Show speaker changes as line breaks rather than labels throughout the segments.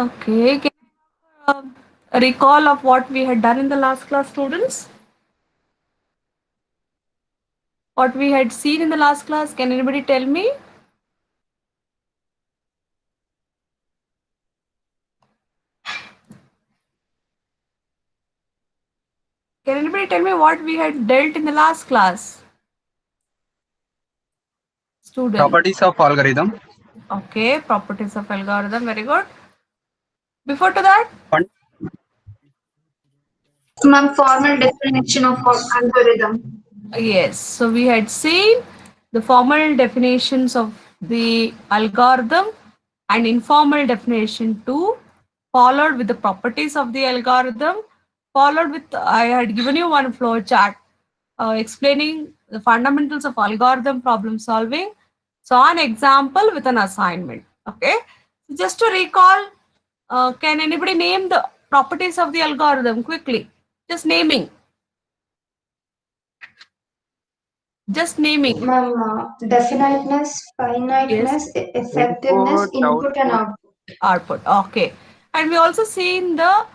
Okay, can you a recall of what we had done in the last class, students? What we had seen in the last class? Can anybody tell me? Can anybody tell me what we had dealt in the last class, student?
Properties of algorithm.
Okay, properties of algorithm. Very good. Before to that,
Fun-
Ma'am, formal definition of algorithm.
yes. So we had seen the formal definitions of the algorithm and informal definition too, followed with the properties of the algorithm, followed with I had given you one flow chart explaining the fundamentals of algorithm problem solving. So an example with an assignment. Okay. So just to recall, can anybody name the properties of the algorithm quickly? Just naming. Just naming.
Ma'am, definiteness,
Yes.
finiteness, effectiveness,
Input,
input and
output.
output.
Output. Okay. And we also seen the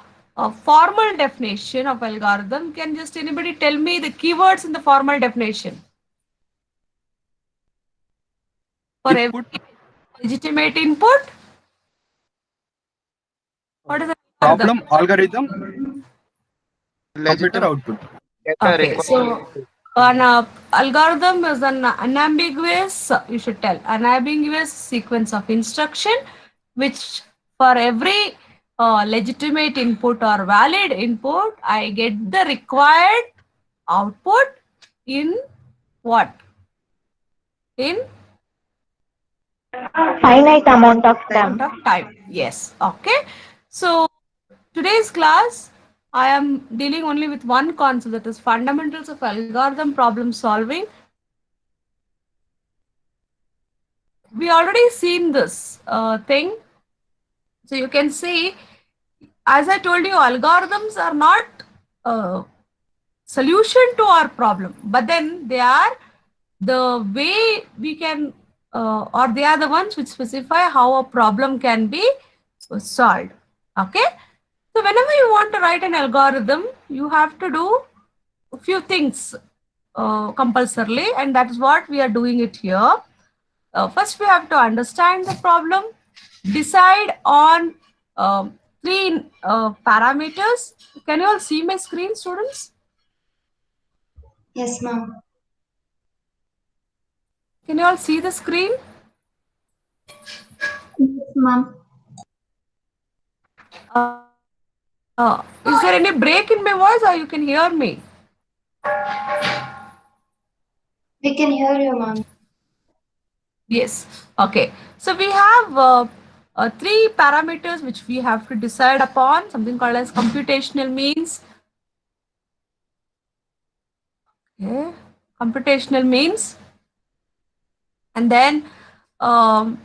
formal definition of algorithm. Can just anybody tell me the keywords in the formal definition for every
Input,
legitimate input? What is an algorithm?
problem, algorithm, computer
Legitimate
output.
data
Okay,
required.
so an algorithm is an unambiguous, you should tell, unambiguous sequence of instruction, which for every legitimate input or valid input, I get the required output in what? In
Finite amount of
amount
time.
of time. Yes. Okay. So today's class, I am dealing only with one concept, that is fundamentals of algorithm problem solving. We already seen this thing. So you can see, as I told you, algorithms are not a solution to our problem, but then they are the way we can, or they are the ones which specify how a problem can be solved. Okay. So whenever you want to write an algorithm, you have to do a few things compulsorily, and that is what we are doing it here. First, we have to understand the problem, decide on three parameters. Can you all see my screen, students?
Yes, ma'am.
Can you all see the screen?
Yes, ma'am.
Is there any break in my voice, or you can hear me?
We can hear you, ma'am.
Yes. Okay. So we have three parameters which we have to decide upon, something called as computational means. Okay. Computational means. And then um,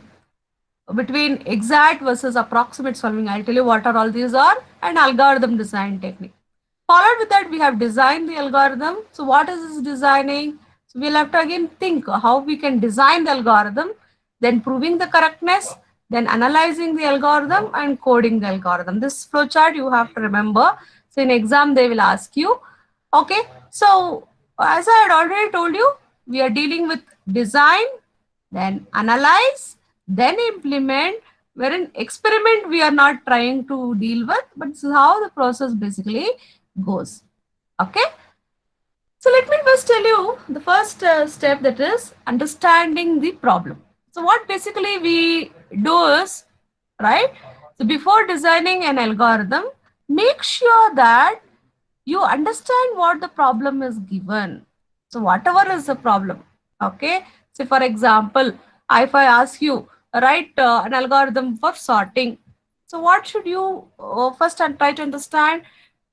between exact versus approximate solving, I'll tell you what are all these are, and algorithm design technique. Followed with that, we have designed the algorithm. So what is this designing? So we'll have to again think how we can design the algorithm, then proving the correctness, then analyzing the algorithm and coding the algorithm. This flowchart you have to remember. So in exam, they will ask you. Okay. So as I had already told you, we are dealing with design, then analyze, then implement. Wherein experiment we are not trying to deal with, but this is how the process basically goes. Okay. So let me first tell you the first step, that is understanding the problem. So what basically we do is, right? So before designing an algorithm, make sure that you understand what the problem is given. So whatever is the problem, okay. So for example, if I ask you write an algorithm for sorting, so what should you first and try to understand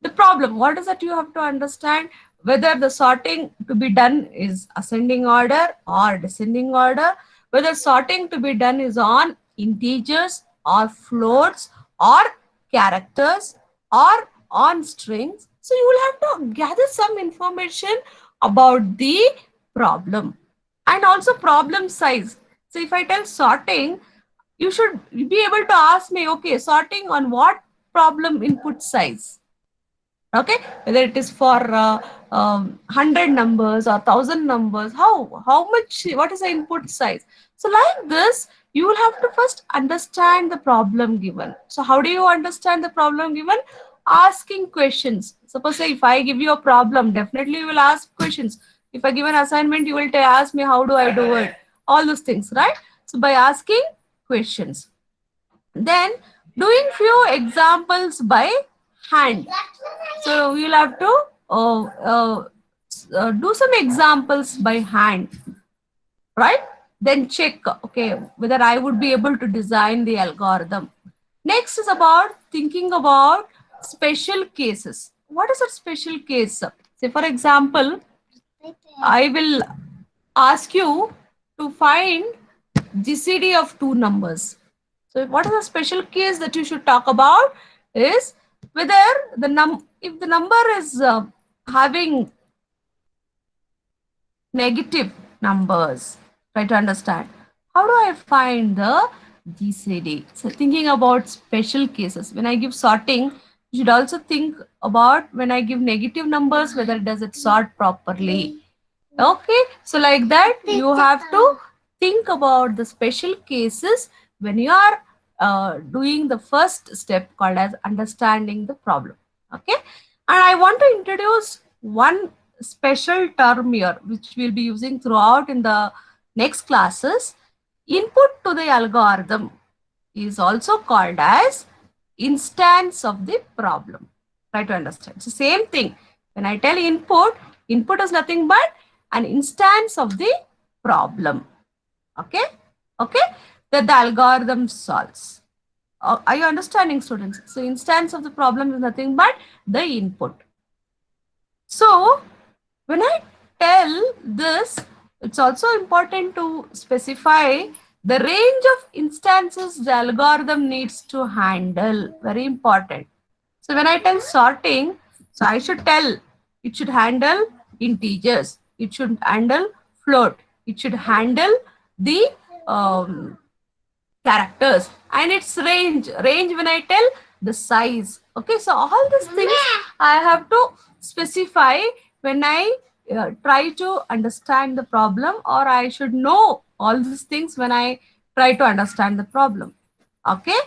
the problem? What is that you have to understand? Whether the sorting to be done is ascending order or descending order, whether sorting to be done is on integers or floats or characters or on strings. So you will have to gather some information about the problem and also problem size. So if I tell sorting, you should be able to ask me, okay, sorting on what problem input size? Okay, whether it is for 100 numbers or 1000 numbers, how much, what is the input size? So like this, you will have to first understand the problem given. So how do you understand the problem given? Asking questions. Suppose say if I give you a problem, definitely you will ask questions. If I give an assignment, you will ask me how do I do it, all those things, right? So by asking questions, then doing few examples by hand. So we'll have to do some examples by hand, right? Then check, okay, whether I would be able to design the algorithm. Next is about thinking about special cases. What is a special case? Say, for example, I will ask you to find GCD of two numbers. So what is a special case that you should talk about is whether if the number is having negative numbers. Try to understand. How do I find the GCD? So thinking about special cases. When I give sorting, you should also think about when I give negative numbers, whether does it sort properly. Okay, so like that, you have to think about the special cases when you are doing the first step called as understanding the problem. Okay, and I want to introduce one special term here which we'll be using throughout in the next classes. Input to the algorithm is also called as instance of the problem. Try to understand. It's the same thing. When I tell input, input is nothing but an instance of the problem. Okay? Okay? That the algorithm solves. Are you understanding, students? So instance of the problem is nothing but the input. So when I tell this, it's also important to specify the range of instances the algorithm needs to handle. Very important. So when I tell sorting, so I should tell it should handle integers, it should handle float, it should handle the characters and its range when I tell the size. Okay, so all these things I have to specify when I try to understand the problem, or I should know all these things when I try to understand the problem. Okay,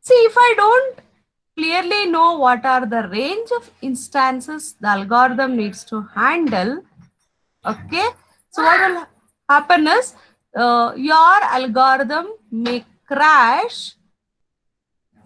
see, if I don't clearly know what are the range of instances the algorithm needs to handle, okay, so what will happen is your algorithm may crash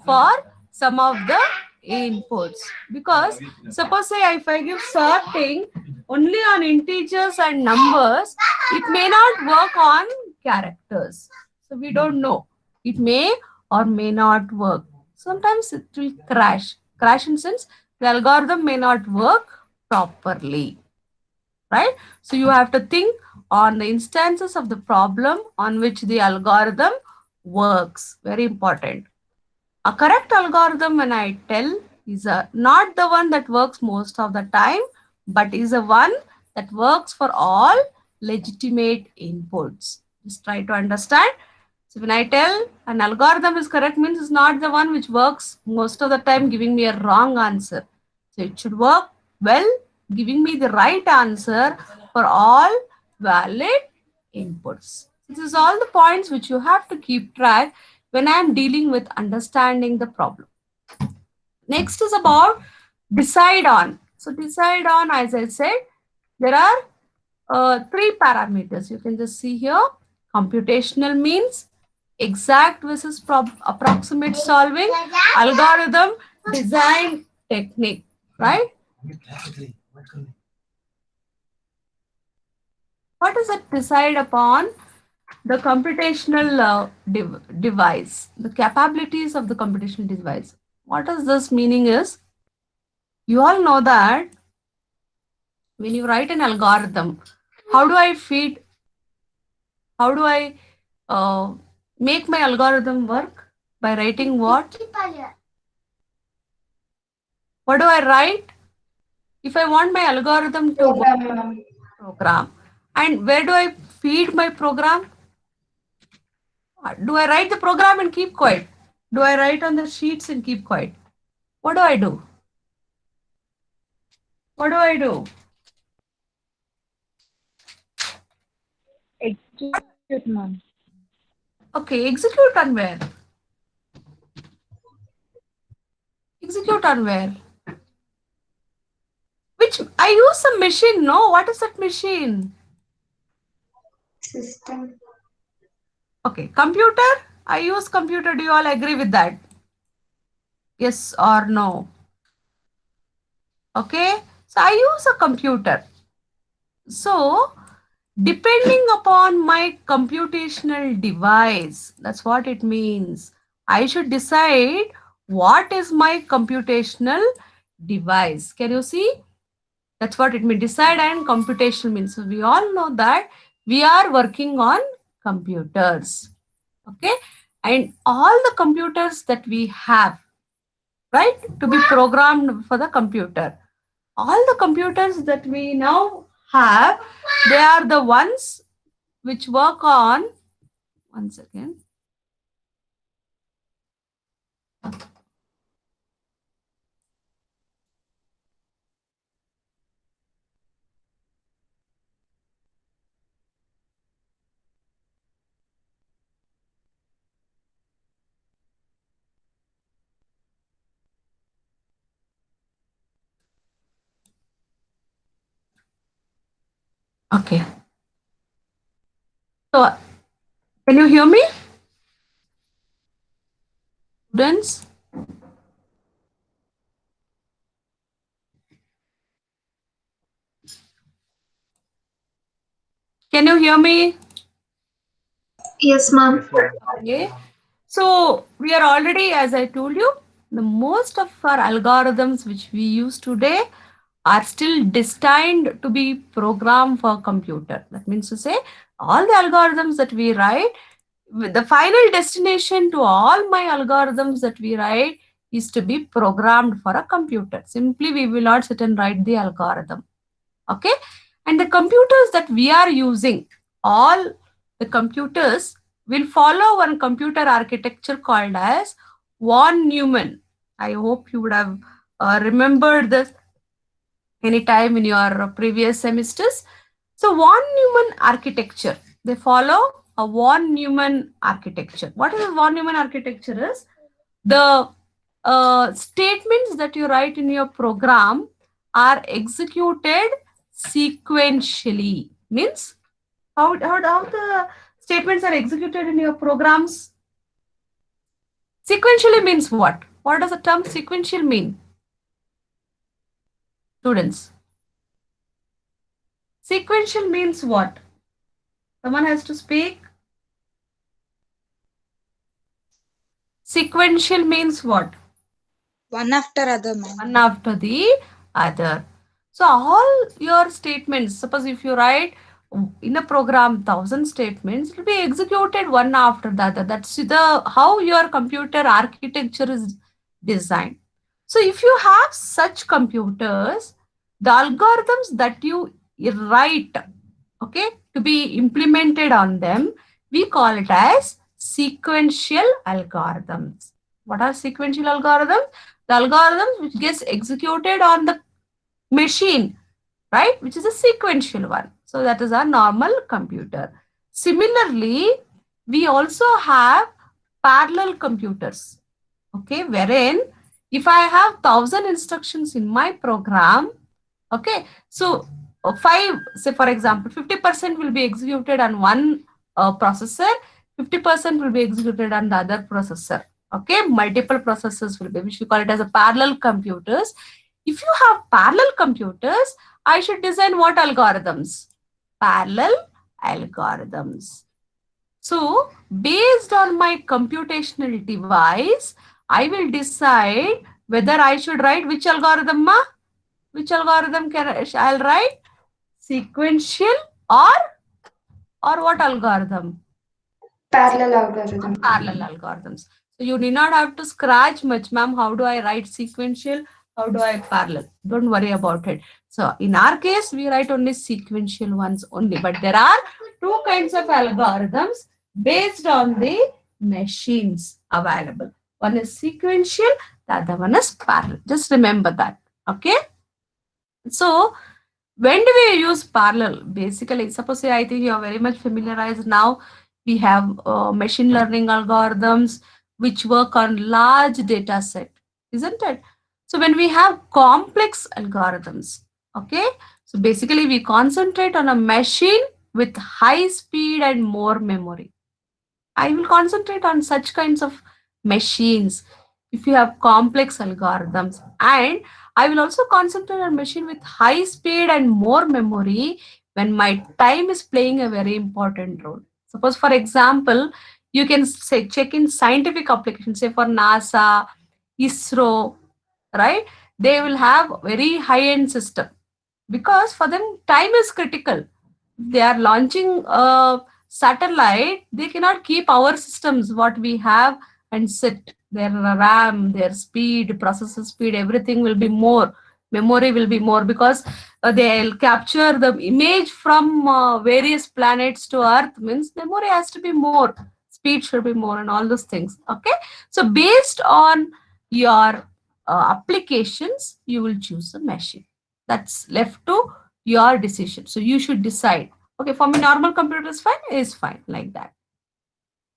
for some of the inputs, because suppose say if I give sorting only on integers and numbers, it may not work on characters. So we don't know, it may or may not work. Sometimes it will crash in sense the algorithm may not work properly, right? So you have to think on the instances of the problem on which the algorithm works. Very important. A correct algorithm, when I tell, is not the one that works most of the time, but is a one that works for all legitimate inputs. Just try to understand. So when I tell an algorithm is correct, means it's not the one which works most of the time giving me a wrong answer. So it should work well, giving me the right answer for all valid inputs. This is all the points which you have to keep track when I am dealing with understanding the problem. Next is about decide on. So decide on, as I said, there are three parameters. You can just see here: computational means, exact versus approximate solving, algorithm, design technique, right? What does it decide upon? The computational device, the capabilities of the computational device. What does this meaning is? You all know that when you write an algorithm, how do I feed, how do I make my algorithm work? By writing what? What do I write? If I want my algorithm to work, program. And where do I feed my program? Do I write the program and keep quiet? Do I write on the sheets and keep quiet? What do I do? What do I do?
Execute, ma'am.
Okay, execute on where? Execute on where? Which I use some machine. No, what is that machine?
System.
Okay, computer. I use computer. Do you all agree with that? Yes or no? Okay, so I use a computer. So, depending upon my computational device, that's what it means. I should decide what is my computational device. Can you see? That's what it means. Decide and computational means. So we all know that we are working on computers. Okay. And all the computers that we have, right, to be programmed for the computer. All the computers that we now have, they are the ones which work on, one second. Okay. So, can you hear me, students? Can you hear me?
Yes, ma'am.
Okay. So we are already, as I told you, the most of our algorithms which we use today are still destined to be programmed for computer. That means to say all the algorithms that we write, the final destination to all my algorithms that we write is to be programmed for a computer. Simply we will not sit and write the algorithm. Okay. And the computers that we are using, all the computers will follow one computer architecture called as von Neumann. I hope you would have remembered this anytime in your previous semesters. So von Neumann architecture, they follow a von Neumann architecture. What is a von Neumann architecture is the statements that you write in your program are executed sequentially. Means how the statements are executed in your programs? Sequentially means what? What does the term sequential mean? Students. Sequential means what? Someone has to speak. Sequential means what?
One after other, ma'am.
One after the other. So all your statements, suppose if you write in a program 1,000 statements, it will be executed one after the other. That's the how your computer architecture is designed. So if you have such computers, the algorithms that you write, okay, to be implemented on them, we call it as sequential algorithms. What are sequential algorithms? The algorithms which gets executed on the machine, right, which is a sequential one. So that is our normal computer. Similarly, we also have parallel computers, okay, wherein if I have 1,000 instructions in my program, okay, so five, say for example, 50% will be executed on one processor, 50% will be executed on the other processor. Okay, multiple processors will be, which we call it as a parallel computers. If you have parallel computers, I should design what algorithms? Parallel algorithms. So, based on my computational device, I will decide whether I should write which algorithm, ma? Which algorithm can I'll write? Sequential or what algorithm?
Parallel algorithm.
Parallel algorithms. So you need not have to scratch much, ma'am. How do I write sequential? How do I parallel? Don't worry about it. So in our case, we write only sequential ones only. But there are two kinds of algorithms. based on the machines available. One is sequential, the other one is parallel. Just remember that. Okay. So when do we use parallel? Basically, suppose I think you are very much familiarized now. We have machine learning algorithms which work on large data set, isn't it? So when we have complex algorithms, okay, so basically we concentrate on a machine with high speed and more memory. I will concentrate on such kinds of machines if you have complex algorithms. And I will also concentrate on machine with high speed and more memory when my time is playing a very important role. Suppose, for example, you can say check in scientific applications, say for NASA, ISRO, right? They will have very high-end system because for them time is critical. They are launching a satellite, they cannot keep our systems what we have and sit. Their RAM, their speed, processor speed, everything will be more. Memory will be more because they'll capture the image from various planets to Earth. Means memory has to be more, speed should be more, and all those things. Okay, so based on your applications, you will choose a machine. That's left to your decision. So you should decide. Okay, for me, normal computer is fine like that.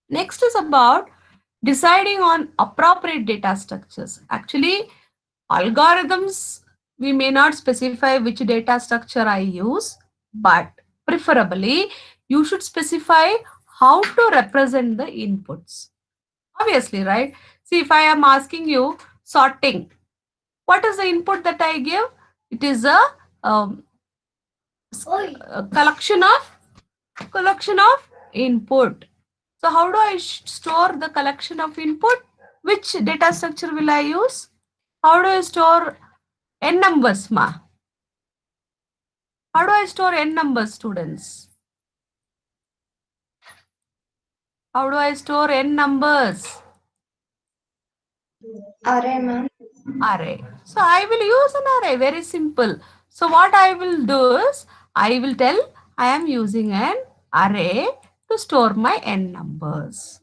Next is about deciding on appropriate data structures. Actually, algorithms, we may not specify which data structure I use, but preferably you should specify how to represent the inputs. Obviously, right? See, if I am asking you sorting, what is the input that I give? It is um, a collection of input. So how do I store the collection of input? Which data structure will I use? How do I store n numbers, ma? How do I store n numbers, students? How do I store n numbers?
Array, ma'am.
Array. So I will use an array, very simple. So what I will do is, I will tell I am using an array to store my n numbers.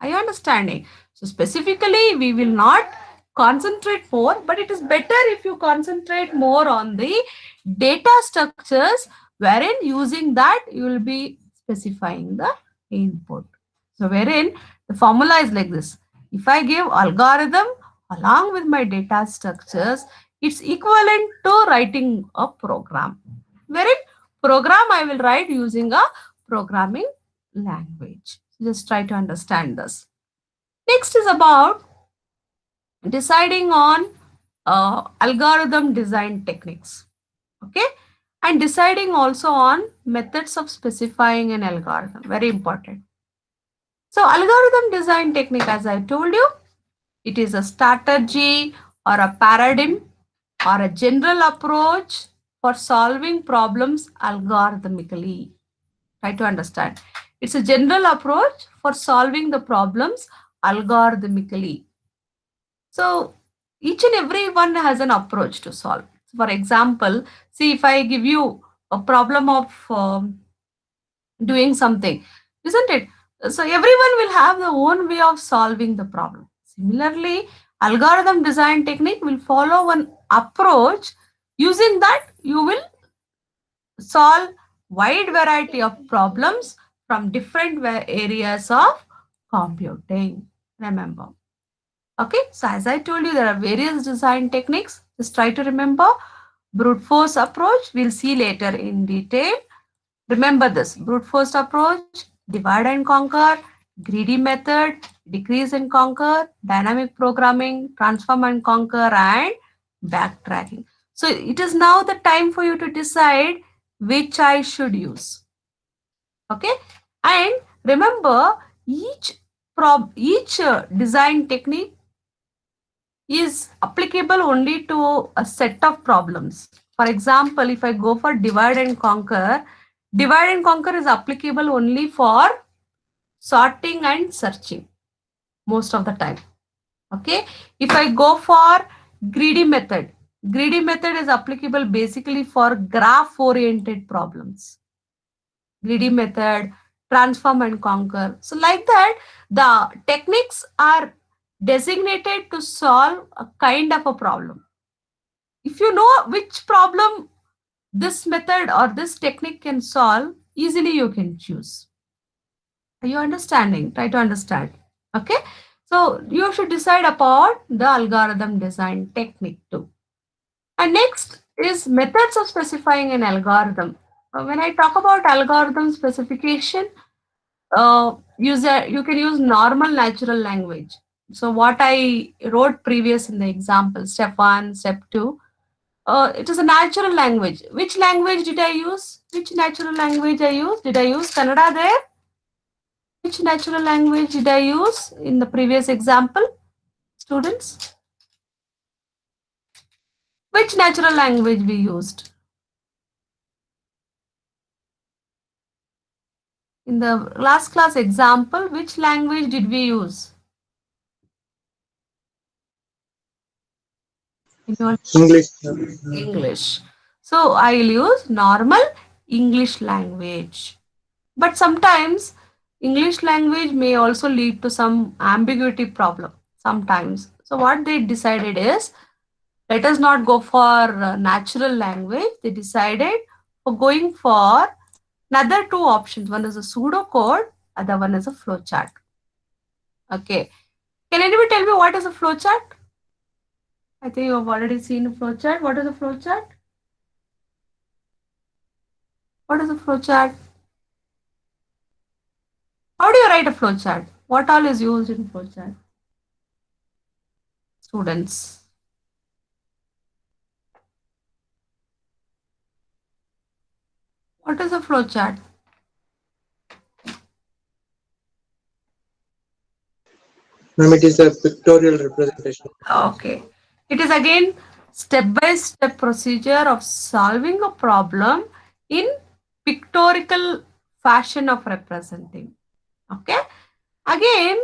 Are you understanding? So specifically, we will not concentrate more, but it is better if you concentrate more on the data structures, wherein using that you will be specifying the input. So wherein the formula is like this. If I give algorithm along with my data structures, it's equivalent to writing a program. Wherein program I will write using a programming language. Just try to understand this. Next is about deciding on algorithm design techniques. Okay. And deciding also on methods of specifying an algorithm. Very important. So algorithm design technique, as I told you, it is a strategy or a paradigm or a general approach for solving problems algorithmically. Try to understand. It's a general approach for solving the problems algorithmically. So each and every one has an approach to solve. For example, see if I give you a problem of doing something, isn't it? So everyone will have their own way of solving the problem. Similarly, algorithm design technique will follow one approach. Using that, you will solve wide variety of problems from different areas of computing. Remember. Okay, so as I told you, there are various design techniques. Just try to remember. Brute force approach, we'll see later in detail. Remember this, brute force approach, divide and conquer, greedy method, decrease and conquer, dynamic programming, transform and conquer, and backtracking. So it is now the time for you to decide which I should use. Okay, and remember each design technique is applicable only to a set of problems. For example, if I go for divide and conquer is applicable only for sorting and searching most of the time. Okay. If I go for greedy method is applicable basically for graph oriented problems. Greedy method, transform and conquer. So like that, the techniques are designated to solve a kind of a problem. If you know which problem this method or this technique can solve, easily you can choose. Are you understanding? Try to understand. Okay. So you should decide upon the algorithm design technique too. And next is methods of specifying an algorithm. When I talk about algorithm specification, you can use normal natural language. So what I wrote previous in the example, step 1, step 2, it is a natural language. Which language did I use? Which natural language I used? Did I use Kannada there? Which natural language did I use in the previous example, students? Which natural language we used? In the last class example, which language did we use? In your
English.
English. So I will use normal English language. But sometimes English language may also lead to some ambiguity problem sometimes. So what they decided is, let us not go for natural language. They decided for going for another two options. One is a pseudocode, other one is a flowchart. Okay. Can anybody tell me what is a flowchart? I think you have already seen a flowchart. What is a flowchart? What is a flowchart? How do you write a flowchart? What all is used in flowchart? Students. What is a flowchart?
Ma'am, it is a pictorial representation.
Okay. It is again step-by-step procedure of solving a problem in pictorial fashion of representing. Okay. Again,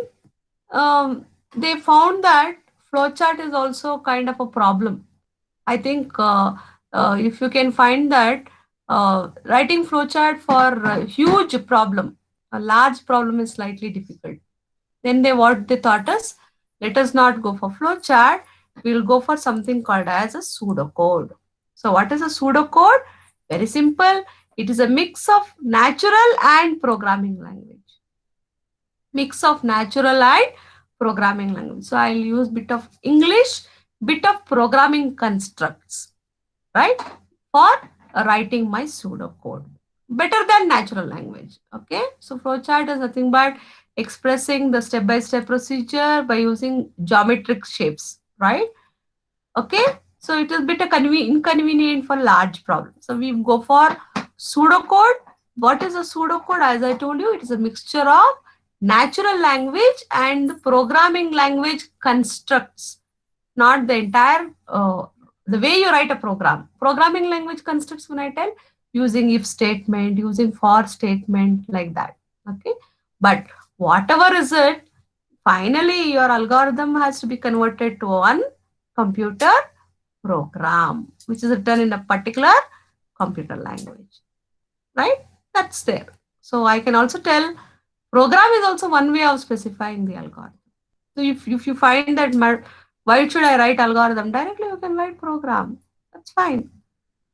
they found that flowchart is also kind of a problem. I think if you can find that writing flowchart for a huge problem, a large problem is slightly difficult. Then what they thought is, let us not go for flowchart. We'll go for something called as a pseudocode. So what is a pseudocode? Very simple. It is a mix of natural and programming language. Mix of natural and programming language. So I'll use bit of English, bit of programming constructs, right? For writing my pseudocode. Better than natural language. Okay. So flowchart is nothing but expressing the step-by-step procedure by using geometric shapes, right? Okay. So it is a bit inconvenient for large problems. So we go for pseudocode. What is a pseudocode? As I told you, it is a mixture of natural language and programming language constructs, not the entire the way you write a program. Programming language constructs, when I tell, using if statement, using for statement, like that. Okay. But whatever is it, finally your algorithm has to be converted to one computer program, which is written in a particular computer language. Right? That's there. So I can also tell program is also one way of specifying the algorithm. So if you find that why should I write algorithm directly, you can write program. That's fine.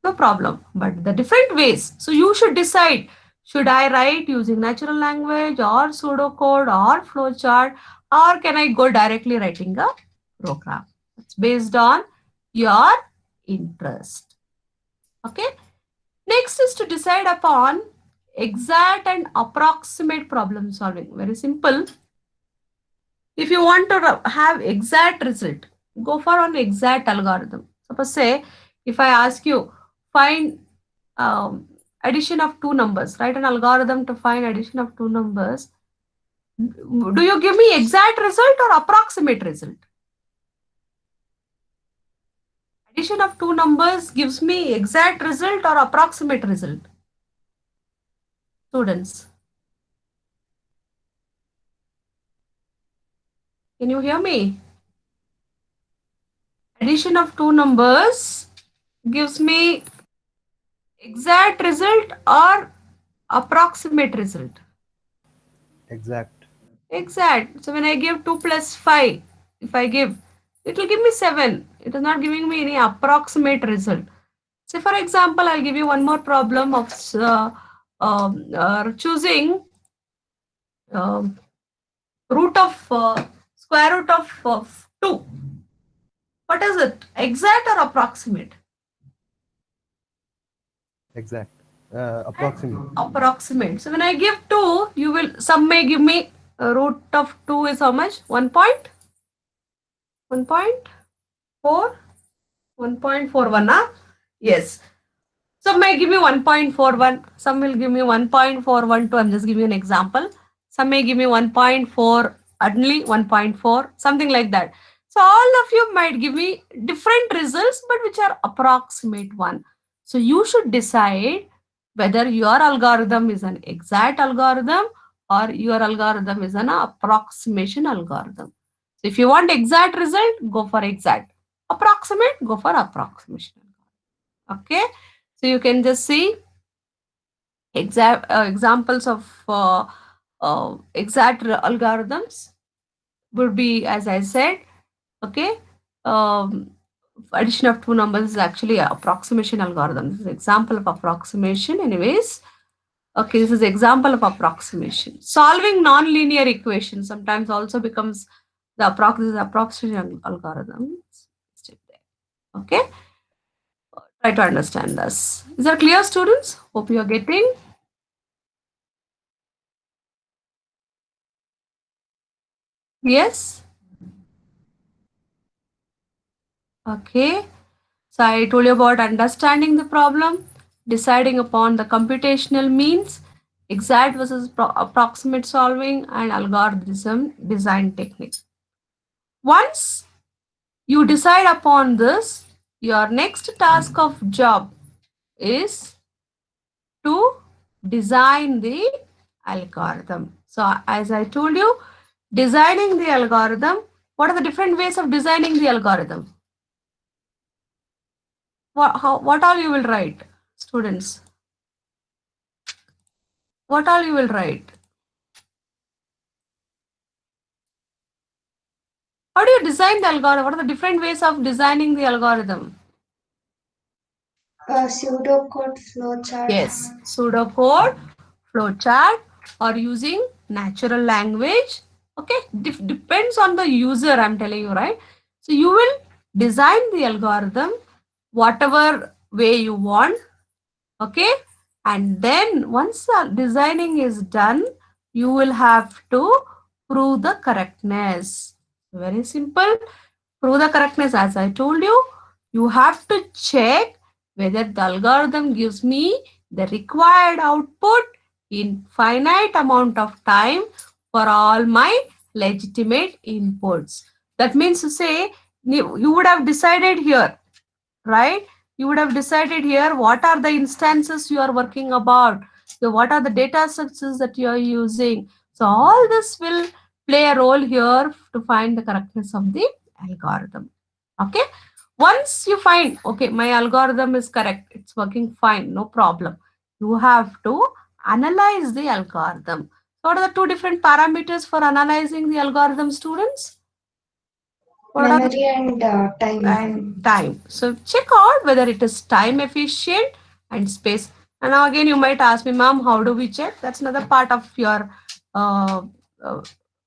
No problem. But the different ways. So you should decide, should I write using natural language or pseudocode or flowchart, or can I go directly writing a program? It's based on your interest. Okay. Next is to decide upon exact and approximate problem solving. Very simple. If you want to have exact result, go for an exact algorithm. Suppose say, if I ask you, find addition of two numbers, write an algorithm to find addition of two numbers. Do you give me exact result or approximate result? Addition of two numbers gives me exact result or approximate result? Students, can you hear me? Addition of two numbers gives me exact result or approximate result?
Exact.
Exact. So when I give 2 plus 5, if I give, it will give me 7. It is not giving me any approximate result. Say for example, I'll give you one more problem of choosing um, root of square root of 2. What is it? Exact or approximate?
Exact. Approximate.
Approximate. So when I give 2, you will, some may give me root of 2 is how much? 1 point? 1.4? 1.41, huh? Yes. Some may give me 1.41. Some will give me 1.412. I'm just giving you an example. Some may give me 1.4, only 1.4, something like that. So all of you might give me different results, but which are approximate one. So you should decide whether your algorithm is an exact algorithm or your algorithm is an approximation algorithm. So if you want exact result, go for exact. Approximate, go for approximation. Okay. So you can just see examples of exact algorithms would be, as I said, okay, addition of two numbers is actually an approximation algorithm. This is example of approximation anyways. Okay, this is example of approximation. Solving non-linear equations sometimes also becomes the approximation algorithm. Okay, try to understand this. Is that clear, students? Hope you are getting. Yes. Okay. So I told you about understanding the problem, deciding upon the computational means, exact versus approximate solving, and algorithm design technique. Once you decide upon this, your next task of job is to design the algorithm. So as I told you, designing the algorithm, what are the different ways of designing the algorithm? What all you will write, students? What all you will write? How do you design the algorithm? What are the different ways of designing the algorithm?
Pseudocode flowchart.
Yes, pseudocode, flowchart, or using natural language. Okay, depends on the user, I'm telling you, right? So you will design the algorithm whatever way you want. Okay, and then once the designing is done, you will have to prove the correctness. Very simple. Prove the correctness, as I told you, you have to check whether the algorithm gives me the required output in finite amount of time for all my legitimate inputs. That means to say, you would have decided here, right? You would have decided here what are the instances you are working about. So what are the data structures that you are using. So all this will play a role here to find the correctness of the algorithm. Okay. Once you find, okay, my algorithm is correct, it's working fine, no problem. You have to analyze the algorithm. So what are the two different parameters for analyzing the algorithm, students? What are the
Memory and time.
and time. So check out whether it is time efficient and space. And now again, you might ask me, ma'am, how do we check? That's another part of your, uh,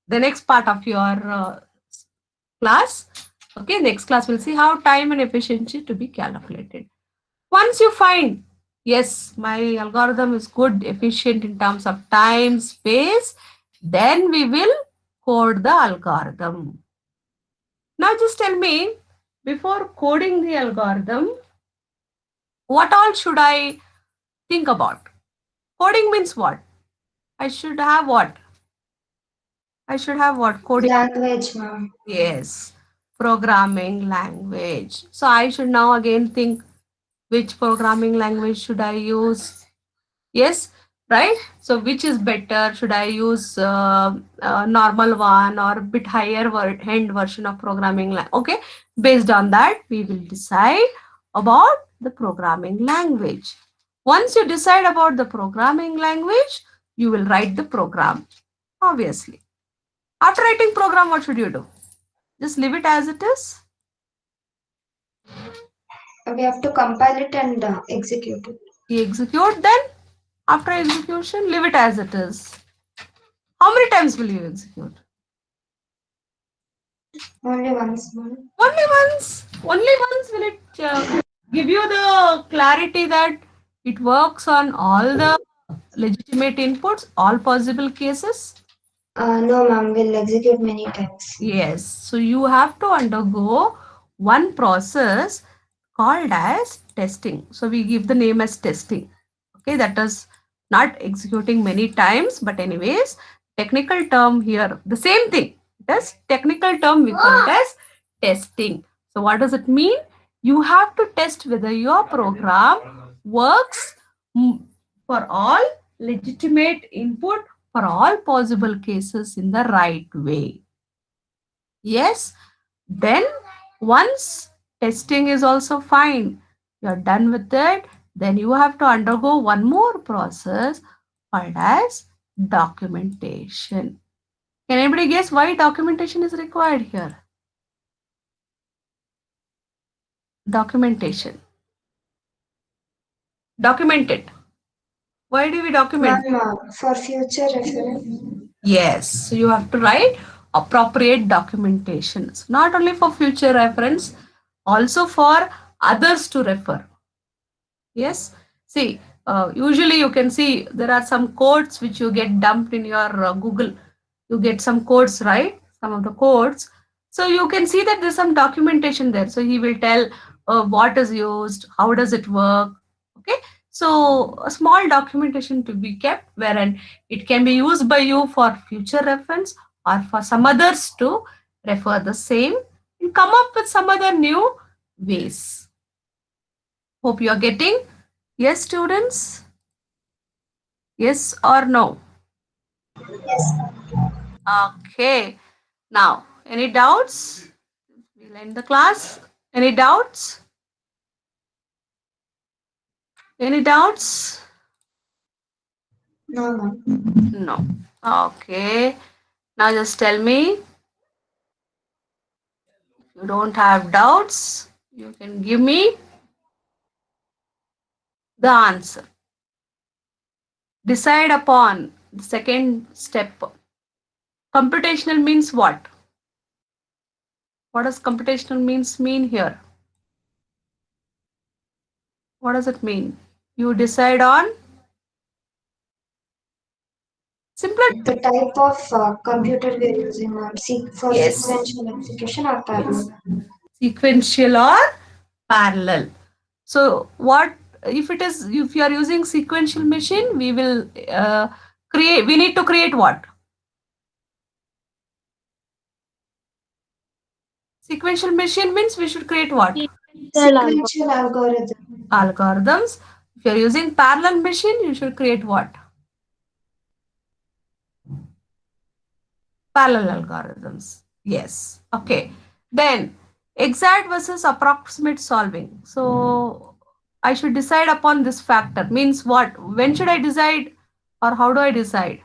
the next part of your class. Okay, next class we'll see how time and efficiency to be calculated. Once you find, yes, my algorithm is good, efficient in terms of time, space, then we will code the algorithm. Now just tell me, before coding the algorithm, what all should I think about? Coding means what? I should have what? I should have what? Coding.
Language, ma'am.
Yes, programming language. So I should now again think which programming language should I use? Yes, right? So which is better? Should I use normal one or a bit higher end version of programming language? Okay, based on that, we will decide about the programming language. Once you decide about the programming language, you will write the program. Obviously. After writing program, what should you do? Just leave it as it is.
We have to compile it and execute it.
You execute, then after execution, leave it as it is. How many times will you execute?
Only once, ma'am.
Only once. Only once will it give you the clarity that it works on all the legitimate inputs, all possible cases.
No, ma'am. We'll execute many times.
Yes. So you have to undergo one process called as testing. So we give the name as testing. Okay, that is not executing many times, but anyways, technical term here, the same thing. This technical term we call it as testing. So what does it mean? You have to test whether your program works for all legitimate input for all possible cases in the right way. Yes, then once testing is also fine, you're done with it, then you have to undergo one more process called as documentation. Can anybody guess why documentation is required here? Documentation. Document it. Why do we document?
Ma'am, for future reference.
Yes, so you have to write appropriate documentation. So not only for future reference, also for others to refer. Yes, see, usually you can see there are some codes which you get dumped in your Google. You get some codes, right? Some of the codes. So you can see that there's some documentation there. So he will tell what is used, how does it work. Okay, so a small documentation to be kept wherein it can be used by you for future reference or for some others to refer the same and come up with some other new ways. Hope you are getting. Yes, students? Yes or no?
Yes.
Okay. Now, any doubts? We'll end the class. Any doubts? Any doubts?
No, ma'am.
No. Okay. Now just tell me. If you don't have doubts, you can give me the answer. Decide upon the second step. Computational means what? What does computational mean here? What does it mean? You decide on simpler.
The type of computer we're using, ma'am. For
Yes.
sequential execution or parallel.
Sequential or parallel. So what if it is, if you are using sequential machine, we will we need to create what? Sequential machine means we should create what?
Sequential algorithm.
Algorithms. If you are using parallel machine, you should create what? Parallel algorithms. Yes. Okay. Then exact versus approximate solving. So I should decide upon this factor. Means what? When should I decide or how do I decide?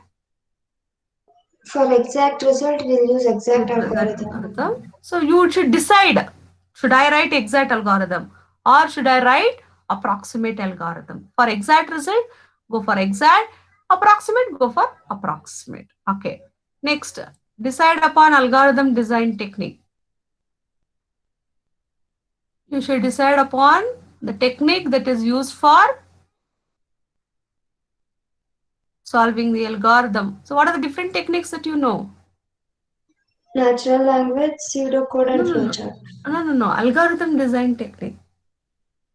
For exact result, we'll use exact algorithm.
So you should decide, should I write exact algorithm or should I write approximate algorithm? For exact result, go for exact. Approximate, go for approximate. Okay. Next, decide upon algorithm design technique. You should decide upon the technique that is used for solving the algorithm. So what are the different techniques that you know?
Natural language, pseudocode, and flowchart.
No. Algorithm design technique.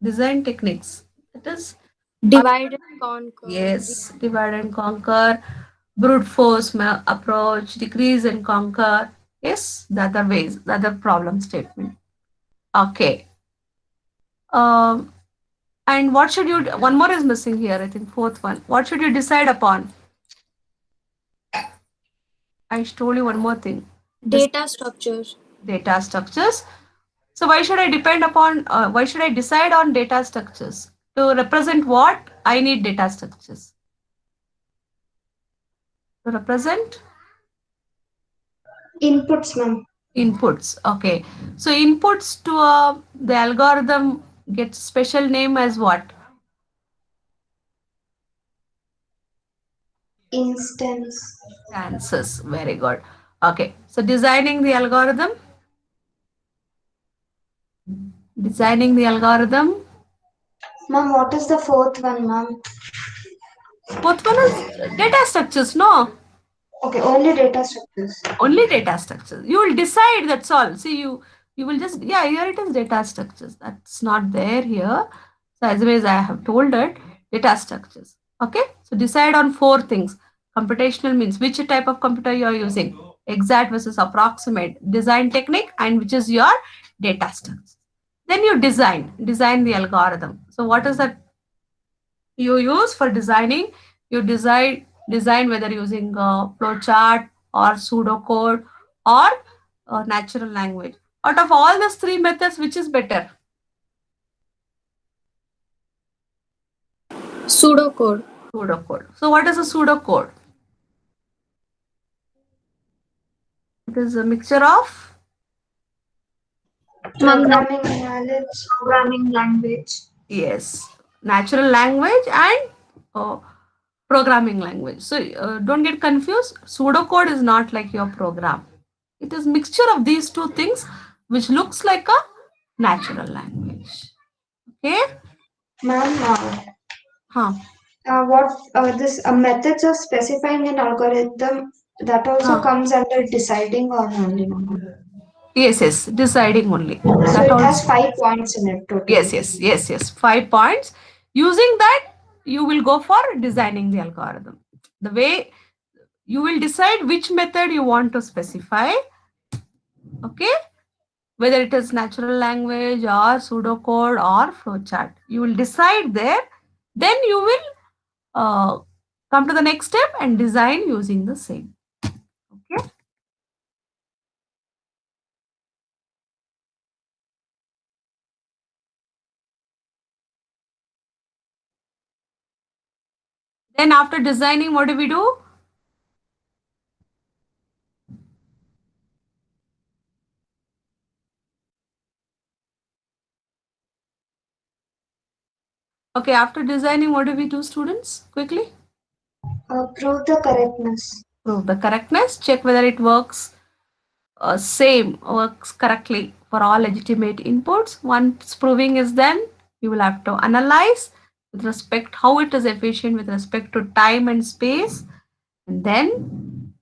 Design techniques. That is
Divide and conquer.
yes, divide and conquer, brute force approach, decrease and conquer. Yes, the other ways, the other problem statement. Okay. And what should you? One more is missing here. I think fourth one. What should you decide upon? I told you one more thing.
Data structures.
Data structures. So why should I depend upon? Why should I decide on data structures? To represent what? I need data structures. To represent
Inputs, ma'am.
Inputs. Okay. So inputs to the algorithm gets special name as what?
Instance.
Chances. Very good. Okay. So designing the algorithm. Designing the algorithm.
Ma'am, what is the fourth one, ma'am?
Fourth one is data structures. No,
Okay, only data structures.
only data structures. You will decide. That's all. See, you will just, yeah, here it is data structures. That's not there here. So as well as I have told it, data structures. Okay. So decide on four things. Computational means which type of computer you are using, exact versus approximate, design technique, and which is your data structure. Then you design the algorithm. So what is that you use for designing? You design whether using flowchart or pseudocode or natural language. Out of all these three methods, which is better?
Pseudocode.
Pseudocode. So what is a pseudocode? It is a mixture of
Programming knowledge.
Programming language.
yes, natural language and programming language. So don't get confused. Pseudocode is not like your program. It is mixture of these two things, which looks like a natural language. Okay.
Ma'am,
Huh.
what this methods of specifying an algorithm that also
Huh.
comes under deciding on only, ma'am.
Yes, deciding only.
So
That
it has
also.
5 points in it totally.
Yes. 5 points. Using that, you will go for designing the algorithm. The way you will decide which method you want to specify. Okay. Whether it is natural language or pseudocode or flowchart, you will decide there. Then you will come to the next step and design using the same. Okay. Then after designing, what do we do? Okay, after designing, what do we do, students? Quickly.
Prove the correctness.
Prove the correctness. Check whether it works works correctly for all legitimate inputs. Once proving is done, you will have to analyze with respect how it is efficient with respect to time and space, and then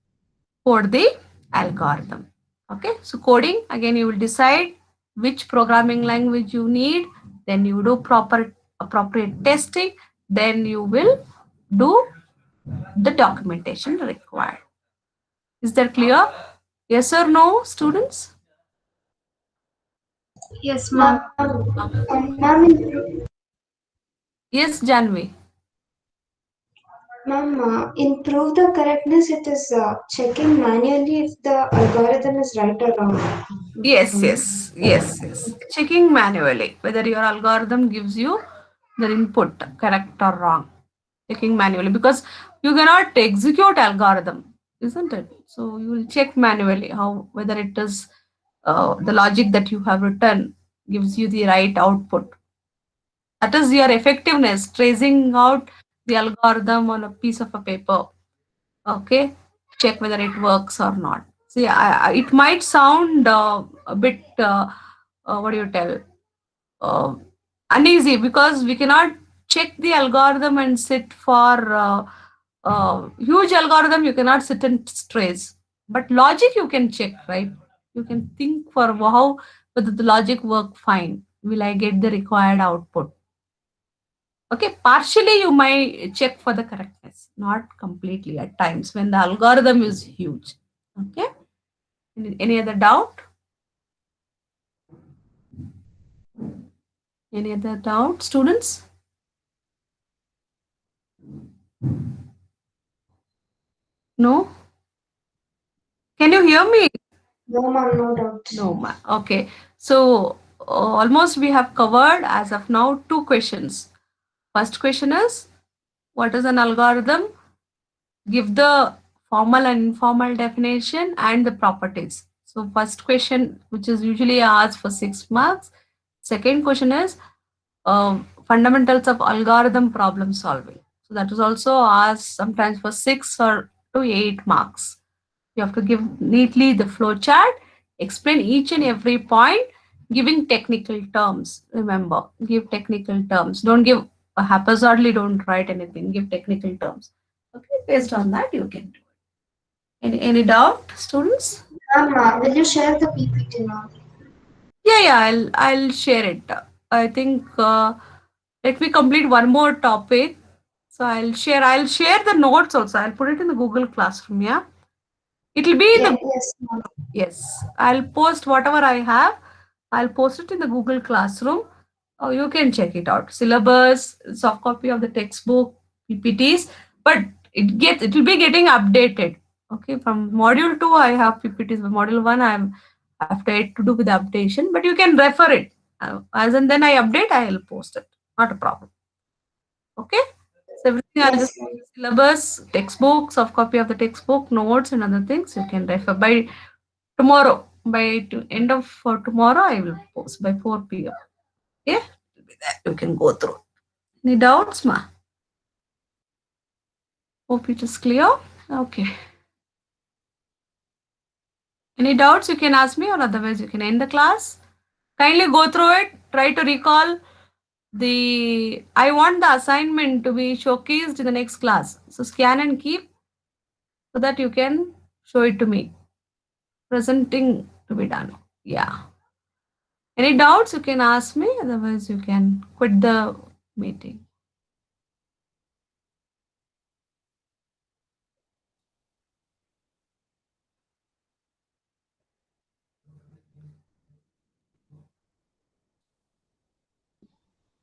code the algorithm. Okay, so coding again, you will decide which programming language you need, then you do proper appropriate testing, then you will do the documentation required. Is that clear? Yes or no, students?
Yes, ma'am.
Ma'am,
Yes, Janvi.
in prove the correctness, it is checking manually if the algorithm is right or wrong.
Yes. Checking manually whether your algorithm gives you the input correct or wrong. Checking manually because you cannot execute algorithm, isn't it? So you will check manually how whether it is the logic that you have written gives you the right output. That is your effectiveness, tracing out the algorithm on a piece of a paper. Okay, check whether it works or not. See, it might sound a bit what do you tell uh, uneasy because we cannot check the algorithm and sit for huge algorithm. You cannot sit and trace, but logic you can check, right? You can think for how whether the logic work fine. Will I get the required output? Okay, partially you might check for the correctness, not completely at times when the algorithm is huge. Okay, any other doubt? Any other doubt, students? No? Can you hear me?
No, ma'am, no doubt.
No, ma. Okay, so almost we have covered as of now 2 questions. First question is, what is an algorithm? Give the formal and informal definition, and the properties. So first question, which is usually asked for 6 marks. Second question is fundamentals of algorithm problem solving. So that is also asked sometimes for 6 or to 8 marks. You have to give neatly the flow chart, explain each and every point, giving technical terms. Remember, give technical terms. Don't give haphazardly, don't write anything, give technical terms. Okay, based on that, you can do it. Any doubt, students?
Will you share the PPT now?
Yeah, I'll share it. I think let me complete one more topic. So I'll share the notes also. I'll put it in the Google Classroom. Yeah, it'll be in the
Yes, ma'am.
yes. I'll post whatever I have. I'll post it in the Google Classroom. You can check it out. Syllabus, soft copy of the textbook, PPTs, but it will be getting updated. Okay, from module 2 I have PPTs. But module 1 I have to do with the updation, but you can refer it. As and then I update, I'll post it. Not a problem. Okay. So everything I'll
Yes,
just
ma'am.
syllabus, textbook, soft copy of the textbook, notes, and other things you can refer by tomorrow. By end of tomorrow, I will post by 4 p.m. Okay, you can go through. Any doubts, ma? Hope it is clear. Okay. Any doubts you can ask me, or otherwise you can end the class. Kindly go through it. Try to recall the. I want the assignment to be showcased in the next class. So scan and keep so that you can show it to me. Presenting to be done. Yeah. Any doubts you can ask me, otherwise you can quit the meeting.